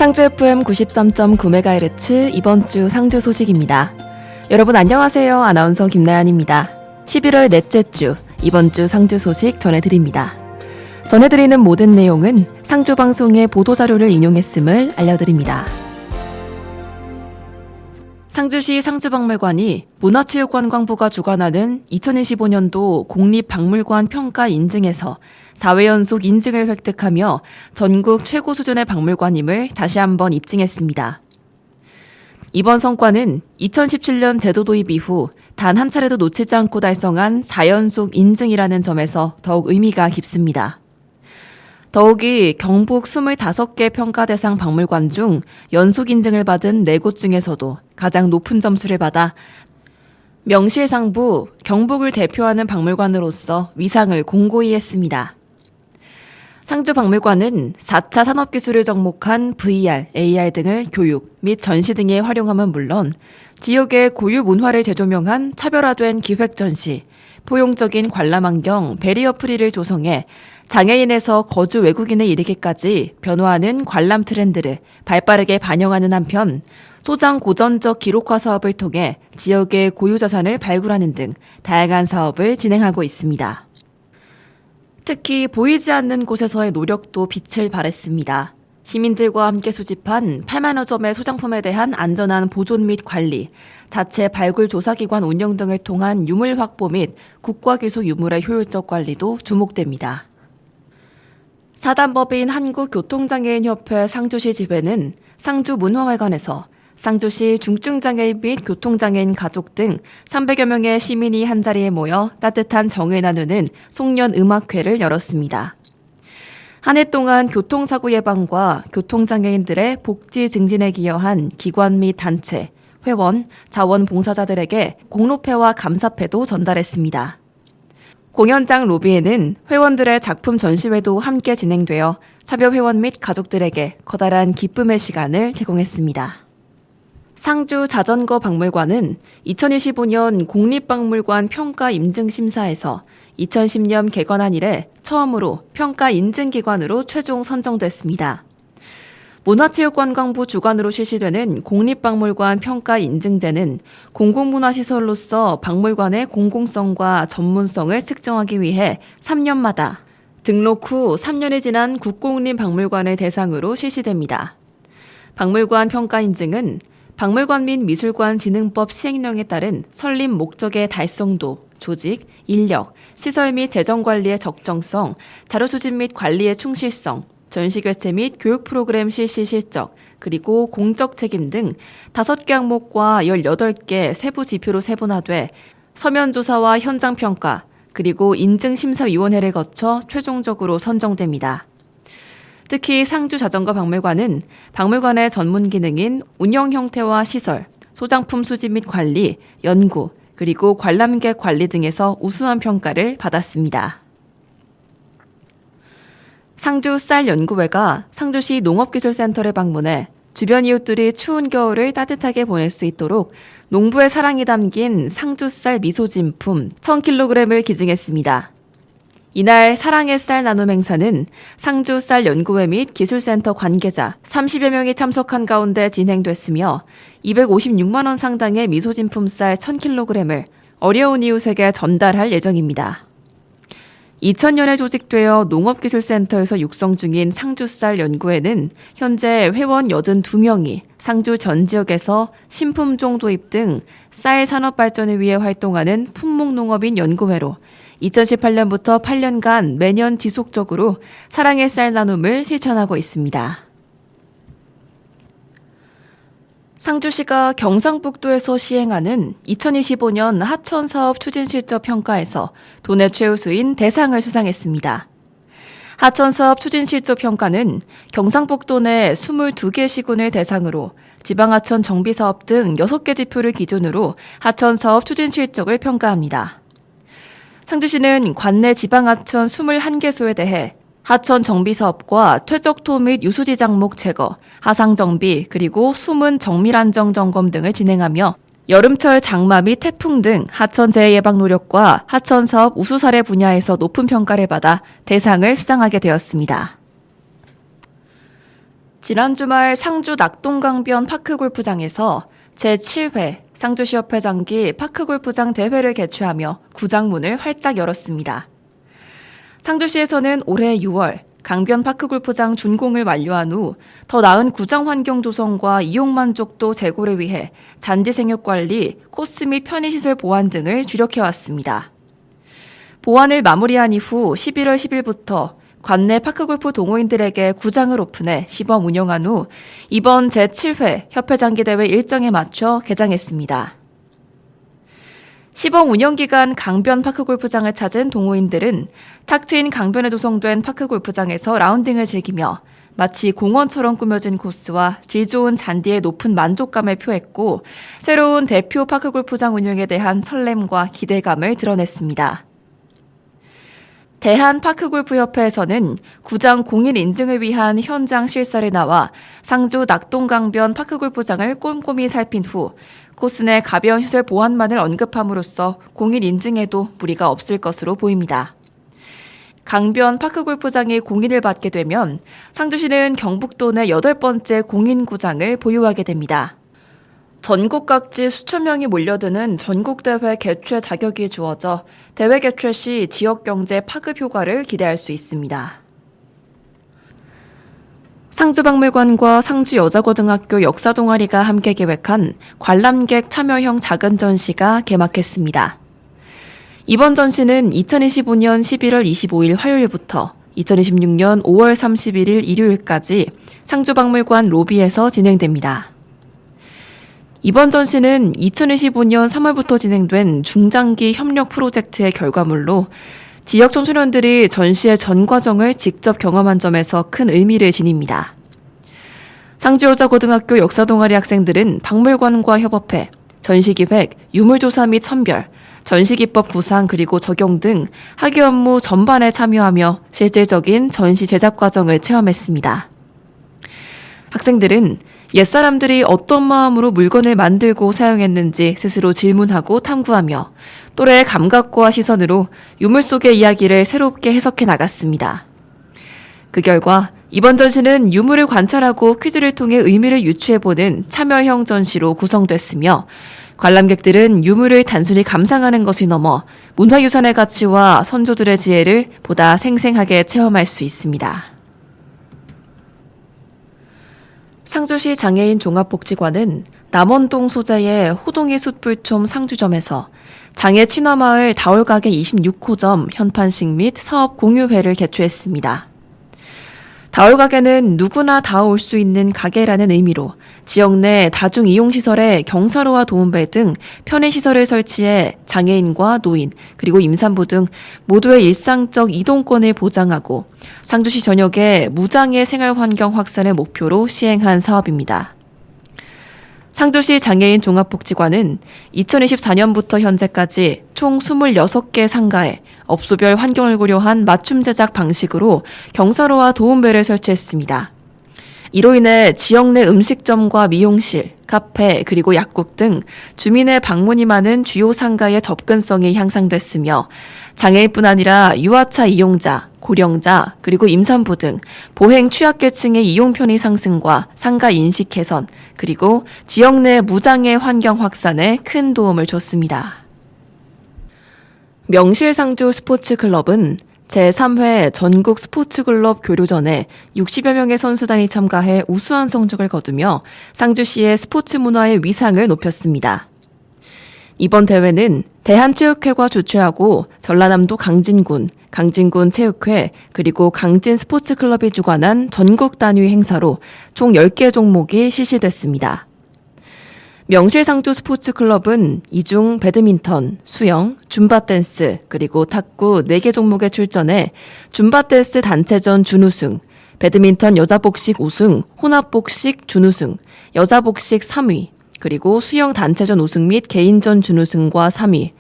상주 FM 93.9MHz 이번 주 상주 소식입니다. 여러분 안녕하세요. 아나운서 김나연입니다. 11월 넷째 주 이번 주 상주 소식 전해드립니다. 전해드리는 모든 내용은 상주 방송의 보도자료를 인용했음을 알려드립니다. 상주시 상주박물관이 문화체육관광부가 주관하는 2025년도 국립박물관 평가 인증에서 4회 연속 인증을 획득하며 전국 최고 수준의 박물관임을 다시 한번 입증했습니다. 이번 성과는 2017년 제도 도입 이후 단 한 차례도 놓치지 않고 달성한 4연속 인증이라는 점에서 더욱 의미가 깊습니다. 더욱이 경북 25개 평가 대상 박물관 중 연속 인증을 받은 4곳 중에서도 가장 높은 점수를 받아 명실상부 경북을 대표하는 박물관으로서 위상을 공고히 했습니다. 상주박물관은 4차 산업기술을 접목한 VR, AR 등을 교육 및 전시 등에 활용함은 물론 지역의 고유 문화를 재조명한 차별화된 기획전시, 포용적인 관람환경 베리어 프리를 조성해 장애인에서 거주 외국인에 이르기까지 변화하는 관람 트렌드를 발빠르게 반영하는 한편 소장 고전적 기록화 사업을 통해 지역의 고유 자산을 발굴하는 등 다양한 사업을 진행하고 있습니다. 특히 보이지 않는 곳에서의 노력도 빛을 발했습니다. 시민들과 함께 수집한 8만여 점의 소장품에 대한 안전한 보존 및 관리, 자체 발굴 조사기관 운영 등을 통한 유물 확보 및 국가기술 유물의 효율적 관리도 주목됩니다. 사단법인 한국교통장애인협회 상주시 지회는 상주문화회관에서 상주시 중증장애인 및 교통장애인 가족 등 300여 명의 시민이 한자리에 모여 따뜻한 정을 나누는 송년음악회를 열었습니다. 한 해 동안 교통사고 예방과 교통장애인들의 복지 증진에 기여한 기관 및 단체, 회원, 자원봉사자들에게 공로패와 감사패도 전달했습니다. 공연장 로비에는 회원들의 작품 전시회도 함께 진행되어 참여 회원 및 가족들에게 커다란 기쁨의 시간을 제공했습니다. 상주 자전거 박물관은 2025년 국립박물관 평가 인증 심사에서 2010년 개관한 이래 처음으로 평가 인증기관으로 최종 선정됐습니다. 문화체육관광부 주관으로 실시되는 국립박물관 평가 인증제는 공공문화시설로서 박물관의 공공성과 전문성을 측정하기 위해 3년마다 등록 후 3년이 지난 국공립박물관을 대상으로 실시됩니다. 박물관 평가 인증은 박물관 및 미술관 진흥법 시행령에 따른 설립 목적의 달성도, 조직, 인력, 시설 및 재정 관리의 적정성, 자료 수집 및 관리의 충실성, 전시 개최 및 교육 프로그램 실시 실적, 그리고 공적 책임 등 5개 항목과 18개 세부 지표로 세분화돼 서면 조사와 현장 평가, 그리고 인증심사위원회를 거쳐 최종적으로 선정됩니다. 특히 상주 자전거 박물관은 박물관의 전문 기능인 운영 형태와 시설, 소장품 수집 및 관리, 연구, 그리고 관람객 관리 등에서 우수한 평가를 받았습니다. 상주 쌀 연구회가 상주시 농업기술센터를 방문해 주변 이웃들이 추운 겨울을 따뜻하게 보낼 수 있도록 농부의 사랑이 담긴 상주 쌀 미소진품 1000kg을 기증했습니다. 이날 사랑의 쌀 나눔 행사는 상주 쌀 연구회 및 기술센터 관계자 30여 명이 참석한 가운데 진행됐으며 256만 원 상당의 미소진품 쌀 1000kg을 어려운 이웃에게 전달할 예정입니다. 2000년에 조직되어 농업기술센터에서 육성 중인 상주쌀 연구회는 현재 회원 82명이 상주 전 지역에서 신품종 도입 등 쌀 산업 발전을 위해 활동하는 품목농업인 연구회로 2018년부터 8년간 매년 지속적으로 사랑의 쌀 나눔을 실천하고 있습니다. 상주시가 경상북도에서 시행하는 2025년 하천사업 추진실적 평가에서 도내 최우수인 대상을 수상했습니다. 하천사업 추진실적 평가는 경상북도 내 22개 시군을 대상으로 지방하천 정비사업 등 6개 지표를 기준으로 하천사업 추진실적을 평가합니다. 상주시는 관내 지방하천 21개소에 대해 하천 정비 사업과 퇴적토 및 유수지 장목 제거, 하상 정비, 그리고 수문 정밀 안정 점검 등을 진행하며 여름철 장마 및 태풍 등 하천 재해 예방 노력과 하천 사업 우수 사례 분야에서 높은 평가를 받아 대상을 수상하게 되었습니다. 지난 주말 상주 낙동강변 파크골프장에서 제7회 상주시협회 장기 파크골프장 대회를 개최하며 구장문을 활짝 열었습니다. 상주시에서는 올해 6월 강변 파크골프장 준공을 완료한 후 더 나은 구장 환경 조성과 이용 만족도 제고를 위해 잔디 생육 관리, 코스 및 편의시설 보완 등을 주력해왔습니다. 보완을 마무리한 이후 11월 10일부터 관내 파크골프 동호인들에게 구장을 오픈해 시범 운영한 후 이번 제7회 협회장기대회 일정에 맞춰 개장했습니다. 시범 운영 기간 강변 파크골프장을 찾은 동호인들은 탁 트인 강변에 조성된 파크골프장에서 라운딩을 즐기며 마치 공원처럼 꾸며진 코스와 질 좋은 잔디의 높은 만족감을 표했고 새로운 대표 파크골프장 운영에 대한 설렘과 기대감을 드러냈습니다. 대한파크골프협회에서는 구장 공인 인증을 위한 현장 실사를 나와 상주 낙동강변 파크골프장을 꼼꼼히 살핀 후 코스 내 가벼운 시설 보완만을 언급함으로써 공인 인증에도 무리가 없을 것으로 보입니다. 강변 파크골프장이 공인을 받게 되면 상주시는 경북도 내 8번째 공인구장을 보유하게 됩니다. 전국 각지 수천 명이 몰려드는 전국대회 개최 자격이 주어져 대회 개최 시 지역경제 파급 효과를 기대할 수 있습니다. 상주박물관과 상주여자고등학교 역사동아리가 함께 계획한 관람객 참여형 작은 전시가 개막했습니다. 이번 전시는 2025년 11월 25일 화요일부터 2026년 5월 31일 일요일까지 상주박물관 로비에서 진행됩니다. 이번 전시는 2025년 3월부터 진행된 중장기 협력 프로젝트의 결과물로 지역 청소년들이 전시의 전 과정을 직접 경험한 점에서 큰 의미를 지닙니다. 상주여자고등학교 역사동아리 학생들은 박물관과 협업해 전시기획, 유물조사 및 선별, 전시기법 구상 그리고 적용 등 학예 업무 전반에 참여하며 실질적인 전시 제작 과정을 체험했습니다. 학생들은 옛사람들이 어떤 마음으로 물건을 만들고 사용했는지 스스로 질문하고 탐구하며 또래의 감각과 시선으로 유물 속의 이야기를 새롭게 해석해 나갔습니다. 그 결과 이번 전시는 유물을 관찰하고 퀴즈를 통해 의미를 유추해보는 참여형 전시로 구성됐으며 관람객들은 유물을 단순히 감상하는 것이 넘어 문화유산의 가치와 선조들의 지혜를 보다 생생하게 체험할 수 있습니다. 상주시 장애인 종합복지관은 남원동 소재의 호동이 숯불촌 상주점에서 장애 친화마을 다올가게 26호점 현판식 및 사업 공유회를 개최했습니다. 다올가게는 누구나 다 올 수 있는 가게라는 의미로 지역 내 다중이용시설에 경사로와 도움벨 등 편의시설을 설치해 장애인과 노인 그리고 임산부 등 모두의 일상적 이동권을 보장하고 상주시 전역의 무장애 생활환경 확산을 목표로 시행한 사업입니다. 상주시 장애인 종합복지관은 2024년부터 현재까지 총 26개 상가에 업소별 환경을 고려한 맞춤 제작 방식으로 경사로와 도움벨을 설치했습니다. 이로 인해 지역 내 음식점과 미용실, 카페, 그리고 약국 등 주민의 방문이 많은 주요 상가의 접근성이 향상됐으며 장애인뿐 아니라 유아차 이용자, 고령자, 그리고 임산부 등 보행 취약계층의 이용 편의 상승과 상가 인식 개선, 그리고 지역 내 무장애 환경 확산에 큰 도움을 줬습니다. 명실상주 스포츠클럽은 제3회 전국 스포츠클럽 교류전에 60여 명의 선수단이 참가해 우수한 성적을 거두며 상주시의 스포츠 문화의 위상을 높였습니다. 이번 대회는 대한체육회가 주최하고 전라남도 강진군 체육회 그리고 강진 스포츠클럽이 주관한 전국 단위 행사로 총 10개 종목이 실시됐습니다. 명실상주 스포츠클럽은 이중 배드민턴, 수영, 줌바댄스, 그리고 탁구 4개 종목에 출전해 줌바댄스 단체전 준우승, 배드민턴 여자복식 우승, 혼합복식 준우승, 여자복식 3위, 그리고 수영 단체전 우승 및 개인전 준우승과 3위,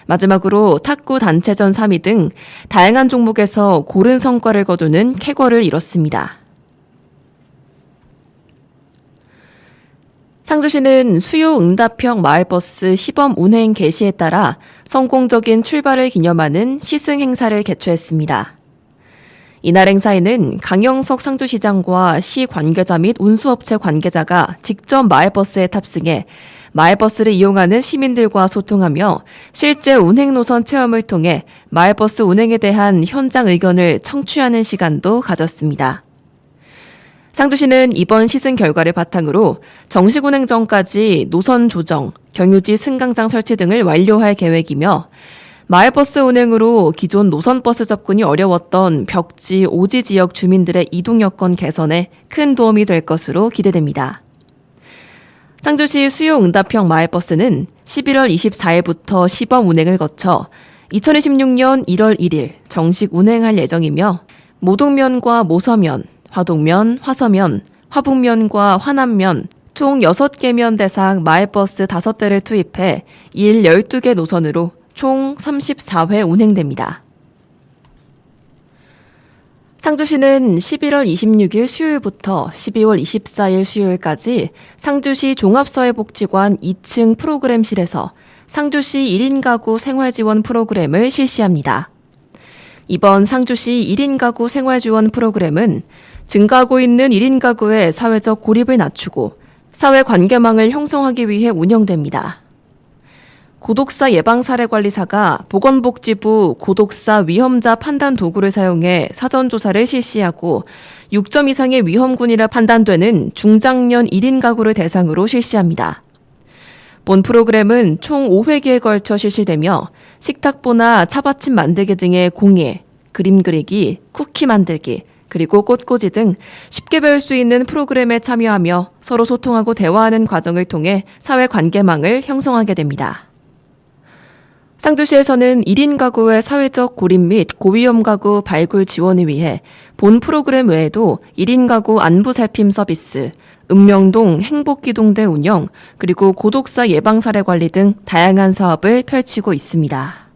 마지막으로 탁구 단체전 3위 등 다양한 종목에서 고른 성과를 거두는 쾌거를 이뤘습니다. 상주시는 수요 응답형 마을버스 시범 운행 개시에 따라 성공적인 출발을 기념하는 시승 행사를 개최했습니다. 이날 행사에는 강영석 상주시장과 시 관계자 및 운수업체 관계자가 직접 마을버스에 탑승해 마을버스를 이용하는 시민들과 소통하며 실제 운행 노선 체험을 통해 마을버스 운행에 대한 현장 의견을 청취하는 시간도 가졌습니다. 상주시는 이번 시승 결과를 바탕으로 정식 운행 전까지 노선 조정, 경유지 승강장 설치 등을 완료할 계획이며 마을버스 운행으로 기존 노선버스 접근이 어려웠던 벽지, 오지 지역 주민들의 이동 여건 개선에 큰 도움이 될 것으로 기대됩니다. 상주시 수요응답형 마을버스는 11월 24일부터 시범 운행을 거쳐 2026년 1월 1일 정식 운행할 예정이며 모동면과 모서면, 화동면, 화서면, 화북면과 화남면 총 6개 면 대상 마을버스 5대를 투입해 일 12개 노선으로 총 34회 운행됩니다. 상주시는 11월 26일 수요일부터 12월 24일 수요일까지 상주시 종합사회복지관 2층 프로그램실에서 상주시 1인 가구 생활지원 프로그램을 실시합니다. 이번 상주시 1인 가구 생활지원 프로그램은 증가하고 있는 1인 가구의 사회적 고립을 낮추고 사회 관계망을 형성하기 위해 운영됩니다. 고독사 예방사례관리사가 보건복지부 고독사 위험자 판단 도구를 사용해 사전조사를 실시하고 6점 이상의 위험군이라 판단되는 중장년 1인 가구를 대상으로 실시합니다. 본 프로그램은 총 5회기에 걸쳐 실시되며 식탁보나 차받침 만들기 등의 공예, 그림 그리기, 쿠키 만들기, 그리고 꽃꽂이 등 쉽게 배울 수 있는 프로그램에 참여하며 서로 소통하고 대화하는 과정을 통해 사회 관계망을 형성하게 됩니다. 상주시에서는 1인 가구의 사회적 고립 및 고위험 가구 발굴 지원을 위해 본 프로그램 외에도 1인 가구 안부 살핌 서비스, 읍명동 행복기동대 운영, 그리고 고독사 예방사례 관리 등 다양한 사업을 펼치고 있습니다.